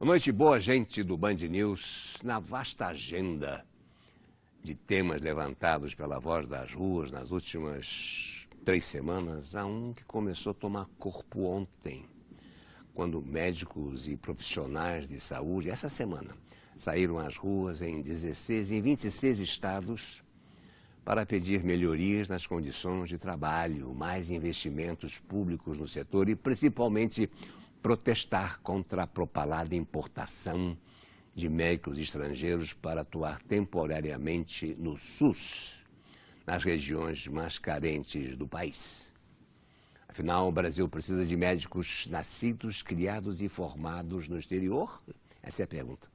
Boa noite, boa gente do Band News. Na vasta agenda de temas levantados pela Voz das Ruas nas últimas 3 semanas, há um que começou a tomar corpo ontem, quando médicos e profissionais de saúde, essa semana, saíram às ruas em 26 estados para pedir melhorias nas condições de trabalho, mais investimentos públicos no setor e, principalmente, protestar contra a propalada importação de médicos estrangeiros para atuar temporariamente no SUS, nas regiões mais carentes do país. Afinal, o Brasil precisa de médicos nascidos, criados e formados no exterior? Essa é a pergunta.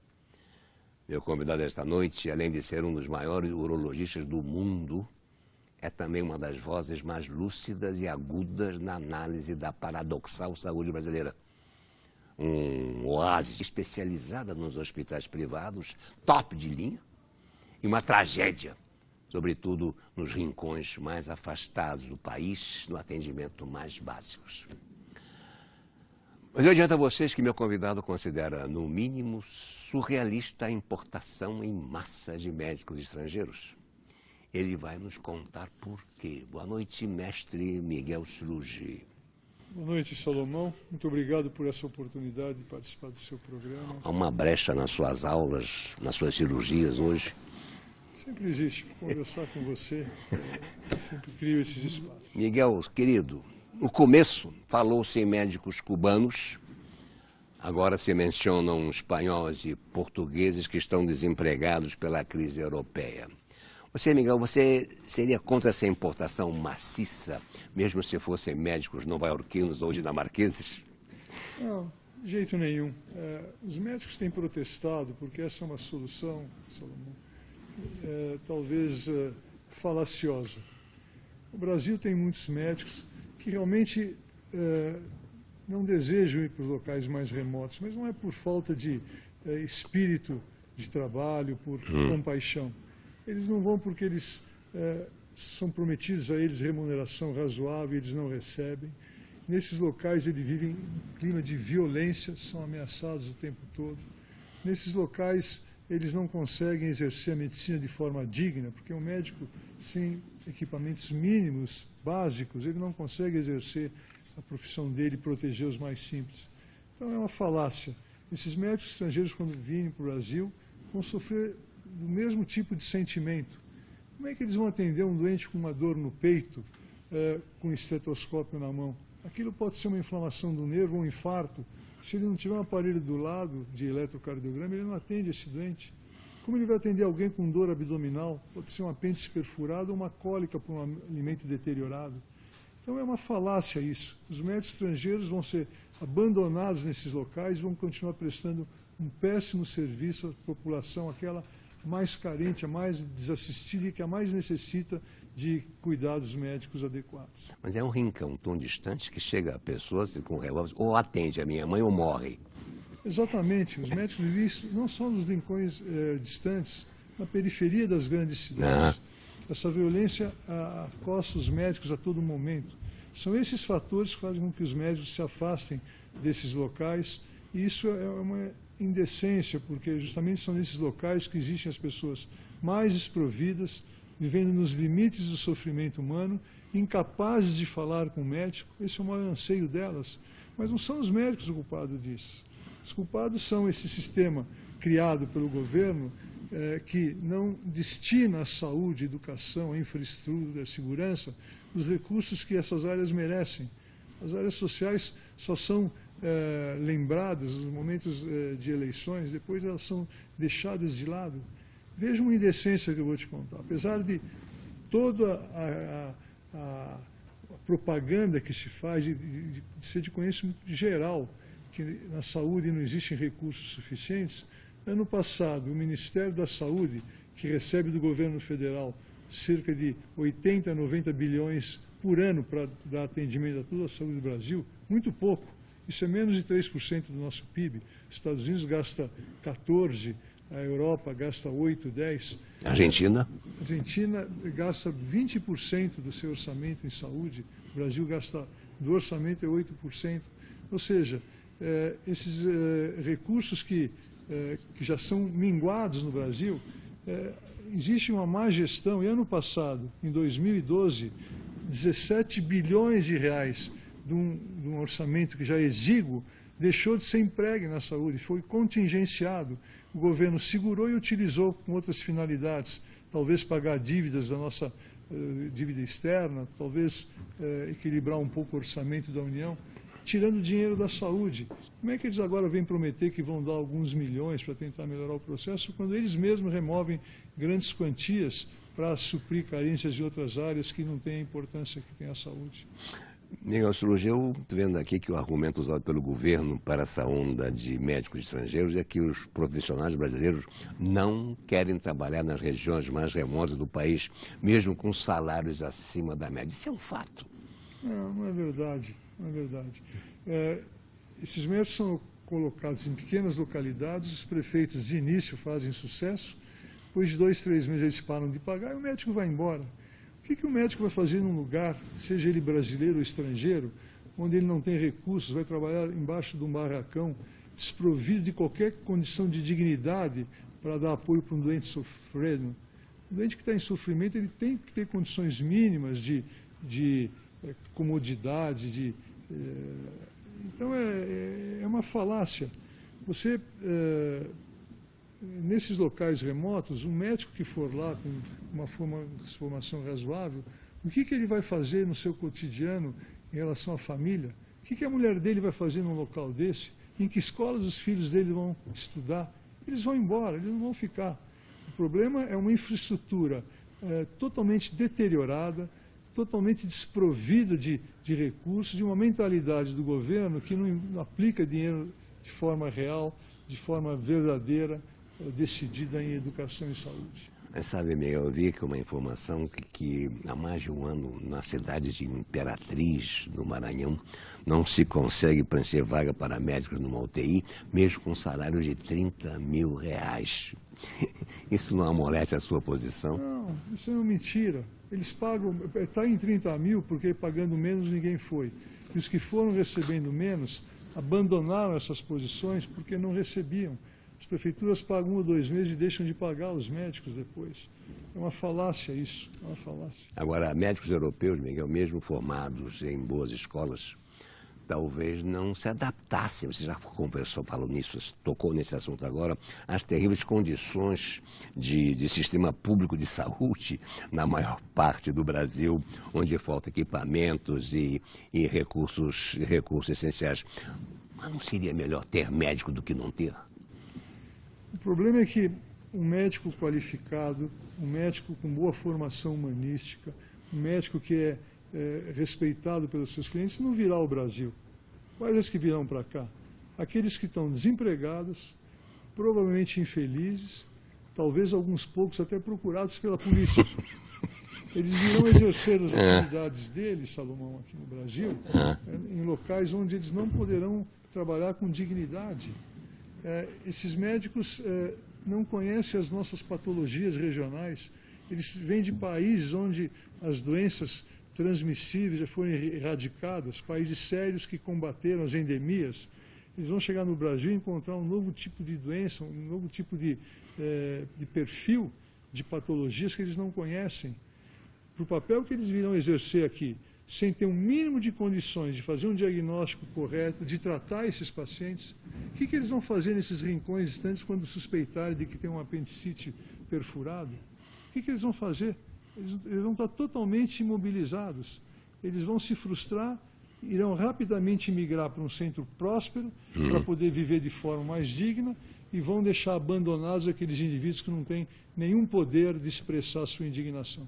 Meu convidado esta noite, além de ser um dos maiores urologistas do mundo, é também uma das vozes mais lúcidas e agudas na análise da paradoxal saúde brasileira. Um oásis especializada nos hospitais privados, top de linha, e uma tragédia, sobretudo nos rincões mais afastados do país, no atendimento mais básicos. Mas eu adianto a vocês que meu convidado considera, no mínimo, surrealista a importação em massa de médicos estrangeiros. Ele vai nos contar por quê. Boa noite, mestre Miguel Slugy. Boa noite, Salomão. Muito obrigado por essa oportunidade de participar do seu programa. Há uma brecha nas suas aulas, nas suas cirurgias hoje? Sempre existe. Conversar com você, sempre crio esses espaços. Miguel, querido, no começo falou-se em médicos cubanos, agora se mencionam espanhóis e portugueses que estão desempregados pela crise europeia. Você, Miguel, você seria contra essa importação maciça, mesmo se fossem médicos nova-iorquinos ou dinamarqueses? Não, de jeito nenhum. Os médicos têm protestado porque essa é uma solução, Salomão, talvez falaciosa. O Brasil tem muitos médicos que realmente não desejam ir para os locais mais remotos, mas não é por falta de espírito de trabalho, por compaixão. Eles não vão porque eles são prometidos a eles remuneração razoável e eles não recebem. Nesses locais eles vivem em clima de violência, são ameaçados o tempo todo. Nesses locais eles não conseguem exercer a medicina de forma digna, porque um médico sem equipamentos mínimos, básicos, ele não consegue exercer a profissão dele e proteger os mais simples. Então é uma falácia. Esses médicos estrangeiros, quando virem para o Brasil, vão sofrer do mesmo tipo de sentimento. Como é que eles vão atender um doente com uma dor no peito, com um estetoscópio na mão? Aquilo pode ser uma inflamação do nervo ou um infarto. Se ele não tiver um aparelho do lado de eletrocardiograma, ele não atende esse doente. Como ele vai atender alguém com dor abdominal? Pode ser um apêndice perfurado ou uma cólica por um alimento deteriorado. Então é uma falácia isso. Os médicos estrangeiros vão ser abandonados nesses locais e vão continuar prestando um péssimo serviço à população, aquela mais carente, a mais desassistida e que a mais necessita de cuidados médicos adequados. Mas é um rincão tão distante que chega a pessoas com revólver, ou atende a minha mãe ou morre. Exatamente. Os médicos vivem não só nos rincões distantes, na periferia das grandes cidades. Essa violência acosta os médicos a todo momento. São esses fatores que fazem com que os médicos se afastem desses locais, e isso é uma indecência, porque justamente são nesses locais que existem as pessoas mais desprovidas, vivendo nos limites do sofrimento humano, incapazes de falar com o médico. Esse é o maior anseio delas. Mas não são os médicos o culpado disso. Os culpados são esse sistema criado pelo governo que não destina à saúde, à educação, à infraestrutura, à segurança, os recursos que essas áreas merecem. As áreas sociais só são lembradas nos momentos de eleições, depois elas são deixadas de lado. Veja uma indecência que eu vou te contar. Apesar de toda a propaganda que se faz, de ser de conhecimento geral, que na saúde não existem recursos suficientes, ano passado o Ministério da Saúde, que recebe do governo federal cerca de 80 a 90 bilhões por ano para dar atendimento a toda a saúde do Brasil, muito pouco. Isso é menos de 3% do nosso PIB. Os Estados Unidos gasta 14%, a Europa gasta 8%, 10%. A Argentina? A Argentina gasta 20% do seu orçamento em saúde. O Brasil gasta, do orçamento, é 8%. Ou seja, esses recursos que já são minguados no Brasil, existe uma má gestão. E ano passado, em 2012, 17 bilhões de reais de um orçamento que já é exíguo, deixou de ser empregue na saúde, foi contingenciado. O governo segurou e utilizou com outras finalidades, talvez pagar dívidas da nossa dívida externa, talvez equilibrar um pouco o orçamento da União, tirando dinheiro da saúde. Como é que eles agora vêm prometer que vão dar alguns milhões para tentar melhorar o processo, quando eles mesmos removem grandes quantias para suprir carências de outras áreas que não têm a importância que tem a saúde? Miguel Souruge, eu estou vendo aqui que o argumento usado pelo governo para essa onda de médicos estrangeiros é que os profissionais brasileiros não querem trabalhar nas regiões mais remotas do país, mesmo com salários acima da média. Isso é um fato. Não é verdade, não é verdade. Esses médicos são colocados em pequenas localidades, os prefeitos de início fazem sucesso, depois de 2, 3 meses eles param de pagar e o médico vai embora. O que o médico vai fazer num lugar, seja ele brasileiro ou estrangeiro, onde ele não tem recursos, vai trabalhar embaixo de um barracão, desprovido de qualquer condição de dignidade para dar apoio para um doente sofrendo? O doente que está em sofrimento, ele tem que ter condições mínimas de comodidade, então é uma falácia. Você, nesses locais remotos, um médico que for lá com uma formação razoável, o que ele vai fazer no seu cotidiano em relação à família? O que a mulher dele vai fazer num local desse? Em que escolas os filhos dele vão estudar? Eles vão embora, eles não vão ficar. O problema é uma infraestrutura totalmente deteriorada, totalmente desprovida de recursos, de uma mentalidade do governo que não aplica dinheiro de forma real, de forma verdadeira, decidida em educação e saúde. Mas sabe, Miguel, eu vi que uma informação que há mais de um ano, na cidade de Imperatriz, no Maranhão, não se consegue preencher vaga para médicos numa UTI, mesmo com salário de R$30 mil. Isso não amolece a sua posição? Não, isso é uma mentira. Eles pagam, está em 30 mil porque pagando menos ninguém foi. E os que foram recebendo menos abandonaram essas posições porque não recebiam. As prefeituras pagam 1 ou 2 meses e deixam de pagar os médicos depois. É uma falácia isso, é uma falácia. Agora, médicos europeus, Miguel, mesmo formados em boas escolas, talvez não se adaptassem, você já conversou, falou nisso, tocou nesse assunto agora, às terríveis condições de sistema público de saúde na maior parte do Brasil, onde falta equipamentos e recursos essenciais. Mas não seria melhor ter médico do que não ter? O problema é que um médico qualificado, um médico com boa formação humanística, um médico que é respeitado pelos seus clientes, não virá ao Brasil. Quais os que virão para cá? Aqueles que estão desempregados, provavelmente infelizes, talvez alguns poucos até procurados pela polícia. Eles virão exercer as atividades deles, Salomão, aqui no Brasil, em locais onde eles não poderão trabalhar com dignidade. Esses médicos não conhecem as nossas patologias regionais. Eles vêm de países onde as doenças transmissíveis já foram erradicadas, países sérios que combateram as endemias. Eles vão chegar no Brasil e encontrar um novo tipo de doença, um novo tipo de perfil de patologias que eles não conhecem. Para o papel que eles virão exercer aqui, sem ter um mínimo de condições de fazer um diagnóstico correto, de tratar esses pacientes, o que eles vão fazer nesses rincões distantes quando suspeitarem de que tem um apendicite perfurado? O que eles vão fazer? Eles vão estar totalmente imobilizados. Eles vão se frustrar, irão rapidamente migrar para um centro próspero, para poder viver de forma mais digna, e vão deixar abandonados aqueles indivíduos que não têm nenhum poder de expressar a sua indignação.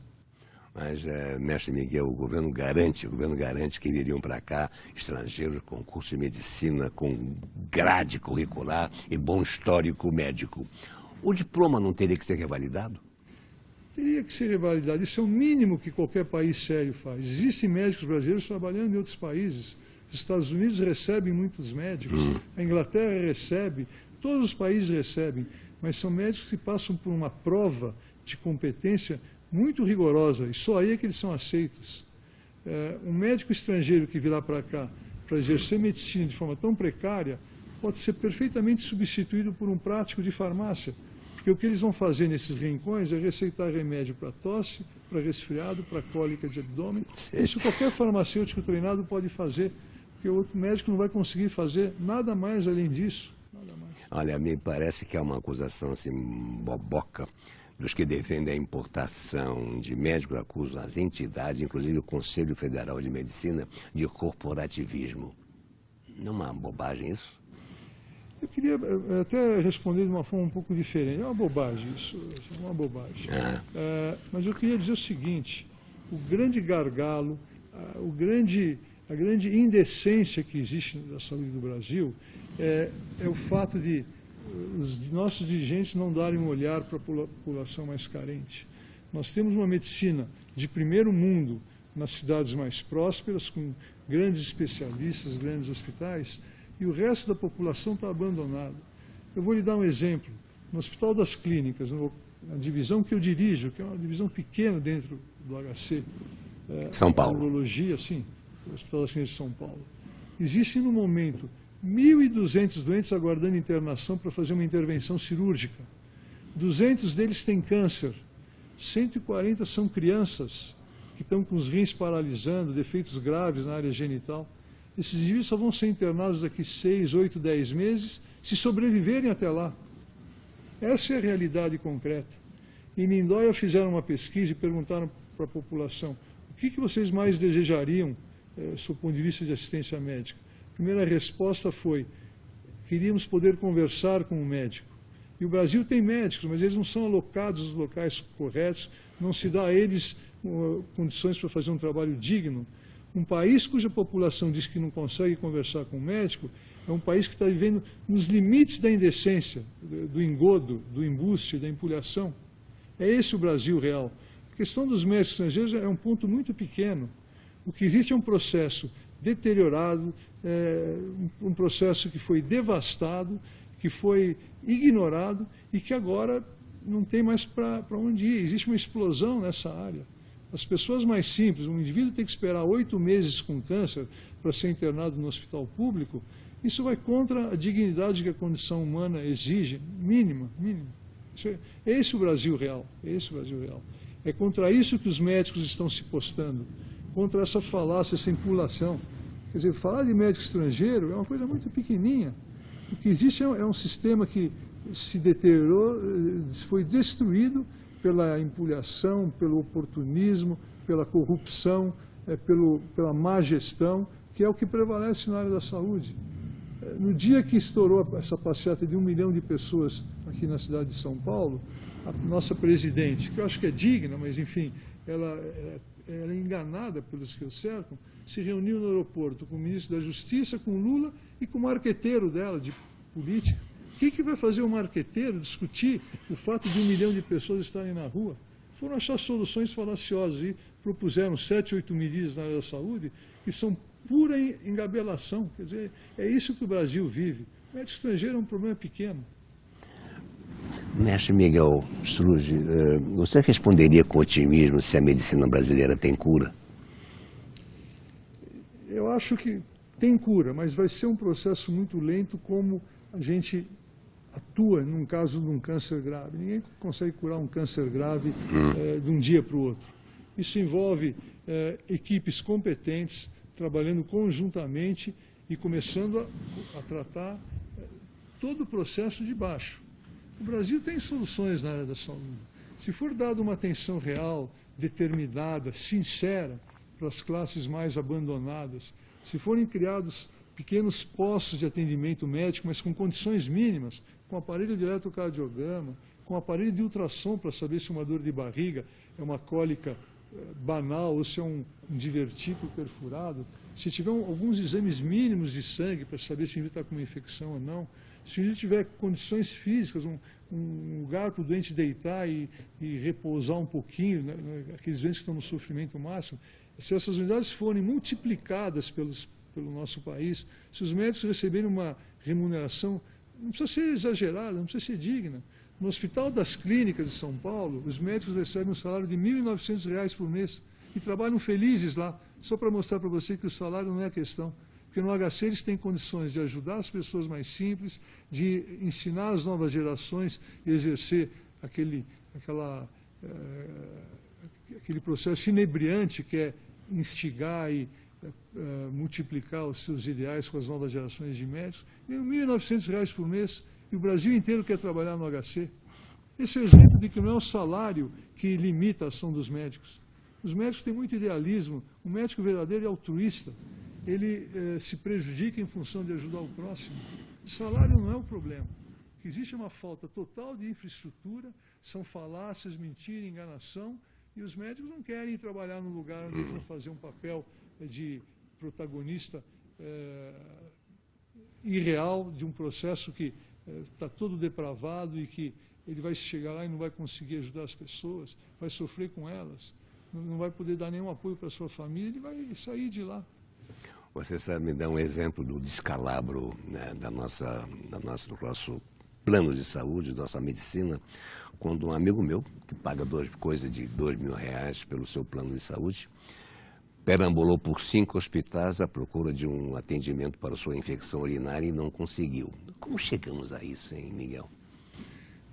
Mas, mestre Miguel, o governo garante que viriam para cá estrangeiros com curso de medicina, com grade curricular e bom histórico médico. O diploma não teria que ser revalidado? Teria que ser revalidado. Isso é o mínimo que qualquer país sério faz. Existem médicos brasileiros trabalhando em outros países. Os Estados Unidos recebem muitos médicos, a Inglaterra recebe, todos os países recebem, mas são médicos que passam por uma prova de competência muito rigorosa, e só aí é que eles são aceitos. Um médico estrangeiro que virá para cá para exercer medicina de forma tão precária pode ser perfeitamente substituído por um prático de farmácia. Porque o que eles vão fazer nesses rincões é receitar remédio para tosse, para resfriado, para cólica de abdômen. Isso qualquer farmacêutico treinado pode fazer, porque o médico não vai conseguir fazer nada mais além disso. Nada mais. Olha, me parece que é uma acusação assim, boboca, dos que defendem a importação de médicos, acusam as entidades, inclusive o Conselho Federal de Medicina, de corporativismo. Não é uma bobagem isso? Eu queria até responder de uma forma um pouco diferente. É uma bobagem isso, é uma bobagem. Mas eu queria dizer o seguinte, o grande gargalo, a grande indecência que existe na saúde do Brasil é o fato de os nossos dirigentes não darem um olhar para a população mais carente. Nós temos uma medicina de primeiro mundo nas cidades mais prósperas, com grandes especialistas, grandes hospitais, e o resto da população está abandonada. Eu vou lhe dar um exemplo. No Hospital das Clínicas, na divisão que eu dirijo, que é uma divisão pequena dentro do HC, São Paulo. Urologia, sim, o Hospital das Clínicas de São Paulo. Existem, no momento, 1.200 doentes aguardando internação para fazer uma intervenção cirúrgica. 200 deles têm câncer. 140 são crianças que estão com os rins paralisando, defeitos graves na área genital. Esses indivíduos só vão ser internados daqui 6, 8, 10 meses, se sobreviverem até lá. Essa é a realidade concreta. Em Lindóia fizeram uma pesquisa e perguntaram para a população o que vocês mais desejariam, do ponto de vista de assistência médica. A primeira resposta foi, queríamos poder conversar com o médico. E o Brasil tem médicos, mas eles não são alocados nos locais corretos, não se dá a eles condições para fazer um trabalho digno. Um país cuja população diz que não consegue conversar com o médico é um país que está vivendo nos limites da indecência, do engodo, do embuste, da empulhação. É esse o Brasil real. A questão dos médicos estrangeiros é um ponto muito pequeno. O que existe é um processo deteriorado, um processo que foi devastado, que foi ignorado e que agora não tem mais para onde ir. Existe uma explosão nessa área. As pessoas mais simples, um indivíduo tem que esperar 8 meses com câncer para ser internado no hospital público, isso vai contra a dignidade que a condição humana exige, mínima. É esse o Brasil real, É contra isso que os médicos estão se postando, contra essa falácia, essa empulação. Quer dizer, falar de médico estrangeiro é uma coisa muito pequenininha. O que existe é um sistema que se deteriorou, foi destruído pela empulhação, pelo oportunismo, pela corrupção, pela má gestão, que é o que prevalece na área da saúde. No dia que estourou essa passeata de 1 milhão de pessoas aqui na cidade de São Paulo, a nossa presidente, que eu acho que é digna, mas enfim, ela é enganada pelos que o cercam, se reuniu no aeroporto com o ministro da Justiça, com o Lula e com o marqueteiro dela, de política. O que vai fazer o marqueteiro discutir o fato de 1 milhão de pessoas estarem na rua? Foram achar soluções falaciosas e propuseram 7, 8 medidas na área da saúde que são pura engabelação. Quer dizer, é isso que o Brasil vive. O médico estrangeiro é um problema pequeno. Mestre Miguel Struzzi, você responderia com otimismo se a medicina brasileira tem cura? Eu acho que tem cura, mas vai ser um processo muito lento, como a gente atua num caso de um câncer grave. Ninguém consegue curar um câncer grave de um dia para o outro. Isso envolve equipes competentes, trabalhando conjuntamente e começando a tratar todo o processo de baixo. O Brasil tem soluções na área da saúde. Se for dada uma atenção real, determinada, sincera para as classes mais abandonadas, se forem criados pequenos postos de atendimento médico, mas com condições mínimas, com aparelho de eletrocardiograma, com aparelho de ultrassom para saber se uma dor de barriga é uma cólica banal ou se é um divertículo perfurado, se tiver alguns exames mínimos de sangue para saber se o indivíduo está com uma infecção ou não, se o indivíduo tiver condições físicas, um lugar para o doente deitar e repousar um pouquinho, né, aqueles doentes que estão no sofrimento máximo, se essas unidades forem multiplicadas pelo nosso país, se os médicos receberem uma remuneração, não precisa ser exagerada, não precisa ser digna. No Hospital das Clínicas de São Paulo, os médicos recebem um salário de R$ 1.900 por mês e trabalham felizes lá, só para mostrar para você que o salário não é a questão. Porque no HC eles têm condições de ajudar as pessoas mais simples, de ensinar as novas gerações a exercer aquele processo inebriante que é instigar e multiplicar os seus ideais com as novas gerações de médicos. Ganham R$ 1.900 por mês e o Brasil inteiro quer trabalhar no HC. Esse é o exemplo de que não é o salário que limita a ação dos médicos. Os médicos têm muito idealismo. O médico verdadeiro é altruísta. Ele se prejudica em função de ajudar o próximo. O salário não é o problema. O que existe é uma falta total de infraestrutura, são falácias, mentira, enganação, e os médicos não querem trabalhar num lugar onde eles vão fazer um papel de protagonista irreal de um processo que está todo depravado e que ele vai chegar lá e não vai conseguir ajudar as pessoas, vai sofrer com elas, não vai poder dar nenhum apoio para a sua família, ele vai sair de lá. Você sabe me dar um exemplo do descalabro, né, do nosso plano de saúde, da nossa medicina, quando um amigo meu, que paga coisa de R$2.000 pelo seu plano de saúde, perambulou por 5 hospitais à procura de um atendimento para sua infecção urinária e não conseguiu. Como chegamos a isso, hein, Miguel?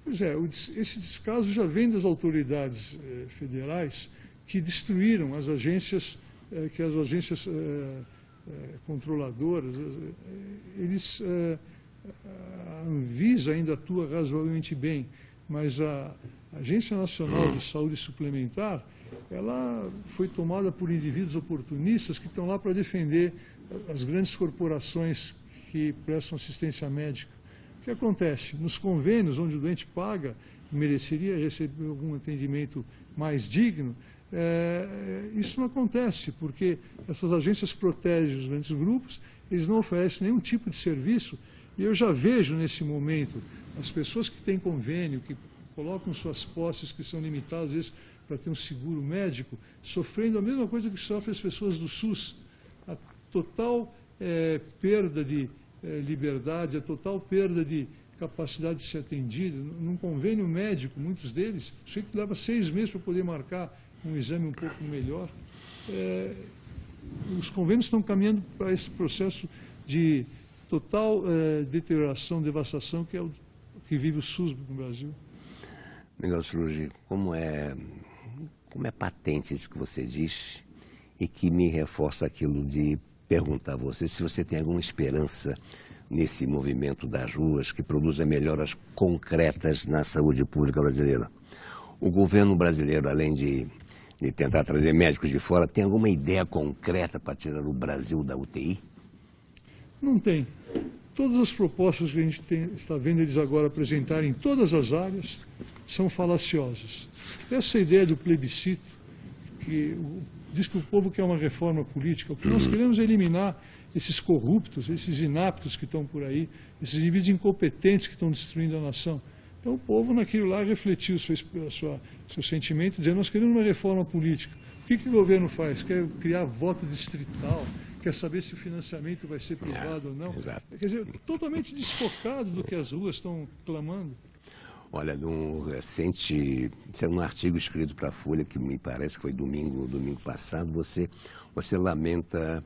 Pois é, esse descaso já vem das autoridades federais que destruíram as agências, controladoras. A Anvisa ainda atua razoavelmente bem, mas a Agência Nacional de Saúde Suplementar, ela foi tomada por indivíduos oportunistas que estão lá para defender as grandes corporações que prestam assistência médica. O que acontece? Nos convênios, onde o doente paga, mereceria receber algum atendimento mais digno, isso não acontece, porque essas agências protegem os grandes grupos, eles não oferecem nenhum tipo de serviço, e eu já vejo nesse momento as pessoas que têm convênio, que colocam suas posses que são limitadas, às vezes, para ter um seguro médico, sofrendo a mesma coisa que sofrem as pessoas do SUS. A total perda de liberdade, a total perda de capacidade de ser atendido. Num convênio médico, muitos deles, o sujeito leva 6 meses para poder marcar um exame um pouco melhor. Os convênios estão caminhando para esse processo de total deterioração, devastação, que é o que vive o SUS no Brasil. Miguel Cirurgi, como é patente isso que você diz e que me reforça aquilo de perguntar a você se você tem alguma esperança nesse movimento das ruas que produza melhoras concretas na saúde pública brasileira. O governo brasileiro, além de tentar trazer médicos de fora, tem alguma ideia concreta para tirar o Brasil da UTI? Não tem. Todas as propostas que a gente está vendo eles agora apresentarem em todas as áreas são falaciosas. Essa ideia do plebiscito, que diz que o povo quer uma reforma política, o que nós queremos é eliminar esses corruptos, esses inaptos que estão por aí, esses indivíduos incompetentes que estão destruindo a nação. Então o povo naquilo lá refletiu seu sentimento, dizendo: nós queremos uma reforma política. O que o governo faz? Quer criar voto distrital, quer saber se o financiamento vai ser privado ou não. Exato. Quer dizer, totalmente desfocado do que as ruas estão clamando. Olha, num recente, um artigo escrito para a Folha, que me parece que foi domingo passado, você lamenta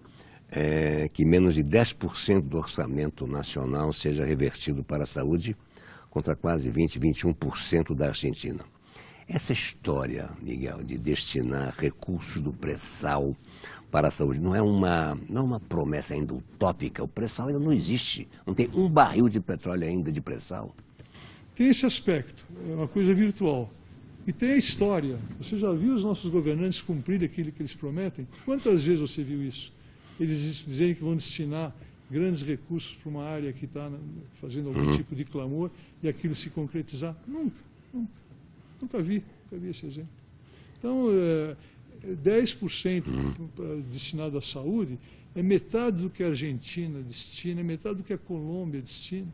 que menos de 10% do orçamento nacional seja revertido para a saúde, contra quase 21% da Argentina. Essa história, Miguel, de destinar recursos do pré-sal para a saúde, não é uma promessa ainda utópica? O pré-sal ainda não existe, não tem um barril de petróleo ainda de pré-sal. Tem esse aspecto, é uma coisa virtual. E tem a história. Você já viu os nossos governantes cumprir aquilo que eles prometem? Quantas vezes você viu isso? Eles dizerem que vão destinar grandes recursos para uma área que está fazendo algum tipo de clamor e aquilo se concretizar? Nunca vi esse exemplo. Então, 10% destinado à saúde é metade do que a Argentina destina, é metade do que a Colômbia destina.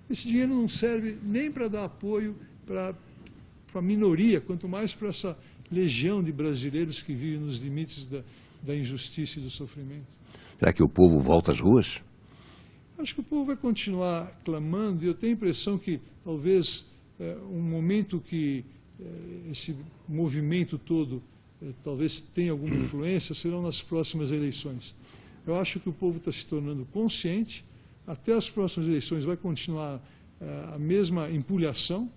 Esse dinheiro não serve nem para dar apoio para a minoria, quanto mais para essa legião de brasileiros que vivem nos limites da injustiça e do sofrimento. Será que o povo volta às ruas? Acho que o povo vai continuar clamando, e eu tenho a impressão que talvez um momento que esse movimento todo talvez tenha alguma influência serão nas próximas eleições. Eu acho que o povo está se tornando consciente. Até as próximas eleições vai continuar a mesma empulhação.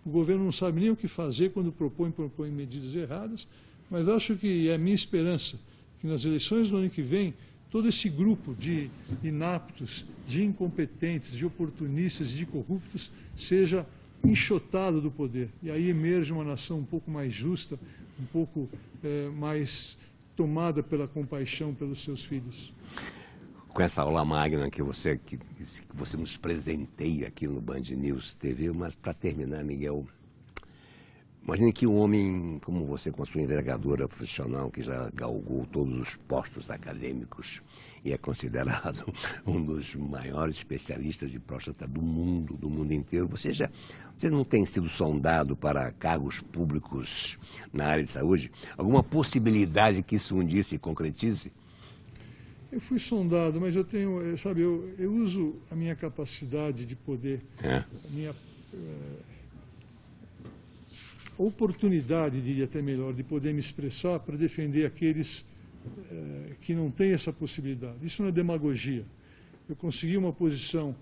O governo não sabe nem o que fazer quando propõe medidas erradas, mas acho que é a minha esperança que nas eleições do ano que vem, todo esse grupo de inaptos, de incompetentes, de oportunistas e de corruptos seja enxotado do poder. E aí emerge uma nação um pouco mais justa, um pouco mais tomada pela compaixão pelos seus filhos. Com essa aula magna que você nos presenteia aqui no Band News TV, mas para terminar, Miguel, imagine que um homem como você, com a sua envergadura profissional, que já galgou todos os postos acadêmicos e é considerado um dos maiores especialistas de próstata do mundo inteiro, você não tem sido sondado para cargos públicos na área de saúde? Alguma possibilidade que isso um dia se concretize? Eu fui sondado, mas eu tenho, sabe, eu uso a minha capacidade de poder, a minha oportunidade, diria até melhor, de poder me expressar para defender aqueles que não têm essa possibilidade. Isso não é demagogia. Eu consegui uma posição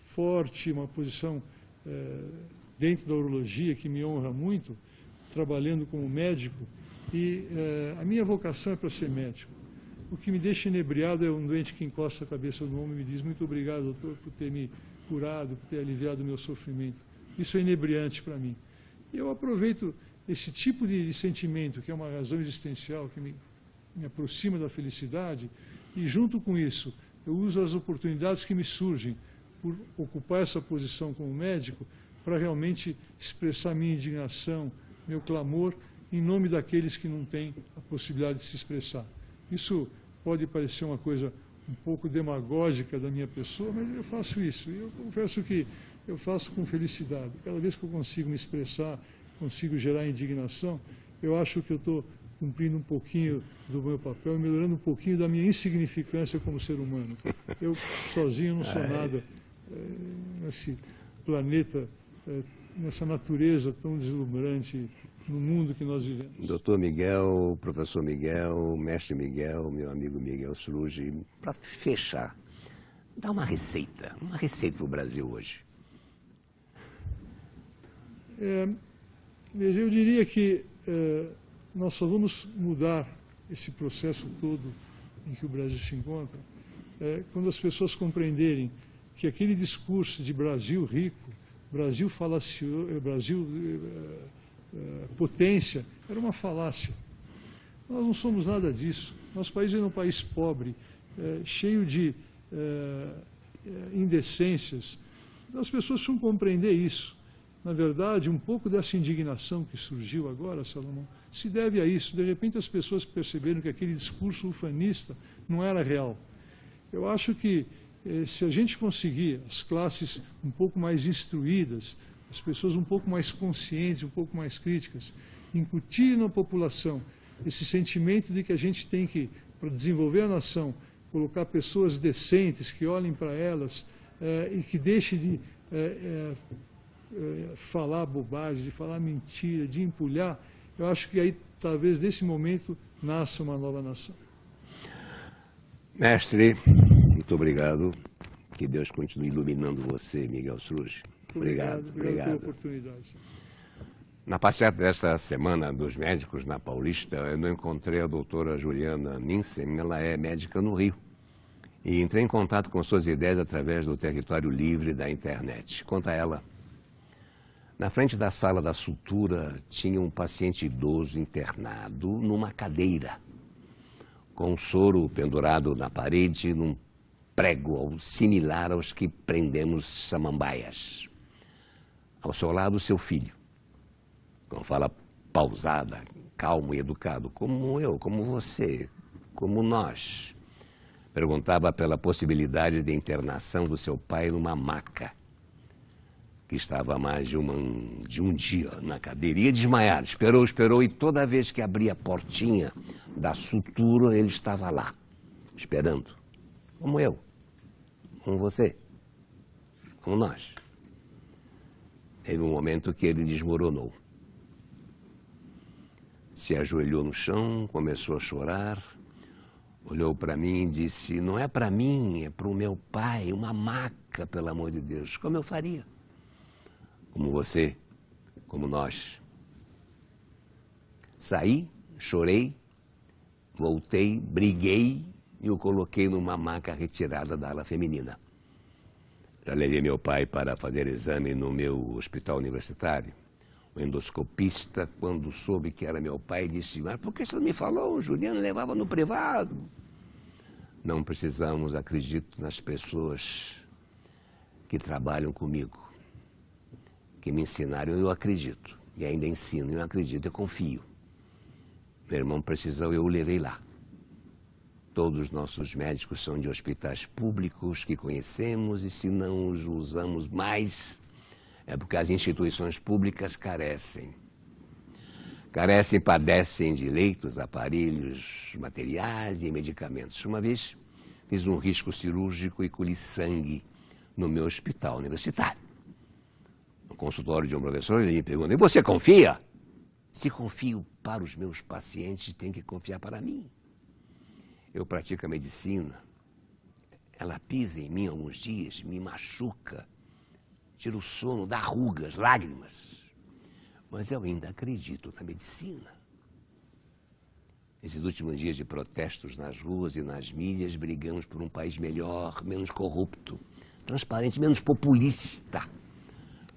forte, uma posição dentro da urologia que me honra muito, trabalhando como médico, e a minha vocação é para ser médico. O que me deixa inebriado é um doente que encosta a cabeça no ombro e me diz: muito obrigado, doutor, por ter me curado, por ter aliviado o meu sofrimento. Isso é inebriante para mim. E eu aproveito esse tipo de sentimento, que é uma razão existencial, que me aproxima da felicidade, e junto com isso, eu uso as oportunidades que me surgem por ocupar essa posição como médico para realmente expressar minha indignação, meu clamor, em nome daqueles que não têm a possibilidade de se expressar. Isso pode parecer uma coisa um pouco demagógica da minha pessoa, mas eu faço isso. E eu confesso que eu faço com felicidade. Cada vez que eu consigo me expressar, consigo gerar indignação, eu acho que eu estou cumprindo um pouquinho do meu papel, melhorando um pouquinho da minha insignificância como ser humano. Eu sozinho não sou nada nesse planeta, nessa natureza tão deslumbrante, no mundo que nós vivemos. Doutor Miguel, professor Miguel, mestre Miguel, meu amigo Miguel Sruji, para fechar, dá uma receita para o Brasil hoje. Veja, eu diria que nós só vamos mudar esse processo todo em que o Brasil se encontra quando as pessoas compreenderem que aquele discurso de Brasil rico, Brasil falacioso, Brasil potência, era uma falácia. Nós não somos nada disso. Nosso país é um país pobre, cheio de indecências. As pessoas precisam compreender isso. Na verdade, um pouco dessa indignação que surgiu agora, Salomão, se deve a isso. De repente as pessoas perceberam que aquele discurso ufanista não era real. Eu acho que se a gente conseguir as classes um pouco mais instruídas, as pessoas um pouco mais conscientes, um pouco mais críticas, incutir na população esse sentimento de que a gente tem que, para desenvolver a nação, colocar pessoas decentes, que olhem para elas e que deixem de falar bobagem, de falar mentira, de empulhar. Eu acho que aí, talvez, nesse momento, nasça uma nova nação. Mestre, muito obrigado. Que Deus continue iluminando você, Miguel Sruji. Obrigado pela oportunidade. Na passeata desta semana dos médicos na Paulista, eu não encontrei a doutora Juliana Minsen, ela é médica no Rio. E entrei em contato com suas ideias através do território livre da internet. Conta ela. Na frente da sala da sutura tinha um paciente idoso internado numa cadeira, com um soro pendurado na parede num prego similar aos que prendemos samambaias. Ao seu lado, seu filho, com fala pausada, calmo e educado, como eu, como você, como nós. Perguntava pela possibilidade de internação do seu pai numa maca, que estava há mais de um dia na cadeira. Ia desmaiar, esperou, e toda vez que abria a portinha da sutura, ele estava lá, esperando. Como eu, como você, como nós. Teve um momento que ele desmoronou. Se ajoelhou no chão, começou a chorar. olhou para mim e disse: não é para mim, é para o meu pai, uma maca, pelo amor de Deus. Como eu faria? Como você, como nós. Saí, chorei, voltei, briguei e o coloquei numa maca retirada da ala feminina. Já levei meu pai para fazer exame no meu hospital universitário. O endoscopista, quando soube que era meu pai, disse: mas por que você não me falou? O Juliano levava no privado. Não precisamos, acredito, nas pessoas que trabalham comigo, que me ensinaram, eu acredito. E ainda ensino, eu acredito, eu confio. Meu irmão precisou, eu o levei lá. Todos os nossos médicos são de hospitais públicos que conhecemos e se não os usamos mais, é porque as instituições públicas carecem. Carecem, padecem de leitos, aparelhos, materiais e medicamentos. Uma vez fiz um risco cirúrgico e colhi sangue no meu hospital universitário. No consultório de um professor, ele me pergunta: e você confia? Se confio para os meus pacientes, tem que confiar para mim. Eu pratico a medicina, ela pisa em mim alguns dias, me machuca, tira o sono, dá rugas, lágrimas. Mas eu ainda acredito na medicina. Esses últimos dias de protestos nas ruas e nas mídias, brigamos por um país melhor, menos corrupto, transparente, menos populista,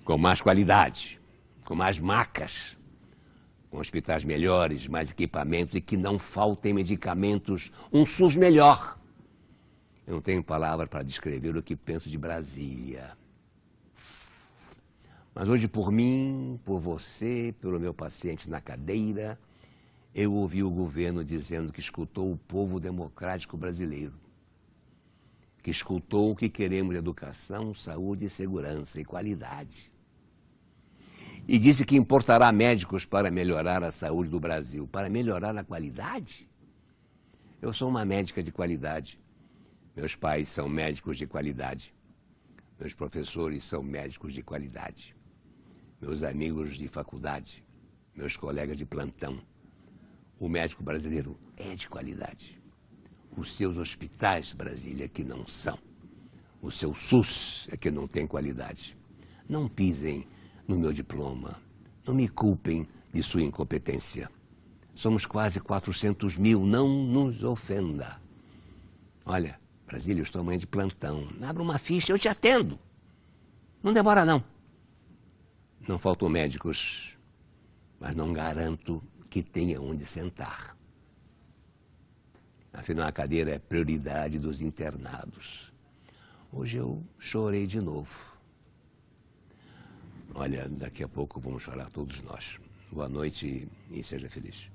com mais qualidade, com mais macas, com hospitais melhores, mais equipamentos e que não faltem medicamentos, um SUS melhor. Eu não tenho palavra para descrever o que penso de Brasília. Mas hoje, por mim, por você, pelo meu paciente na cadeira, eu ouvi o governo dizendo que escutou o povo democrático brasileiro, que escutou o que queremos de educação, saúde, segurança e qualidade. E disse que importará médicos para melhorar a saúde do Brasil, para melhorar a qualidade. Eu sou uma médica de qualidade. Meus pais são médicos de qualidade. Meus professores são médicos de qualidade. Meus amigos de faculdade, meus colegas de plantão. O médico brasileiro é de qualidade. Os seus hospitais, Brasília, que não são. O seu SUS é que não tem qualidade. Não pisem no meu diploma. Não me culpem de sua incompetência. Somos quase 400 mil, não nos ofenda. Olha, Brasília, eu estou amanhã de plantão. Abra uma ficha, eu te atendo. Não demora, não. Não faltam médicos, mas não garanto que tenha onde sentar. Afinal, a cadeira é prioridade dos internados. Hoje eu chorei de novo. Olha, daqui a pouco vamos chorar todos nós. Boa noite e seja feliz.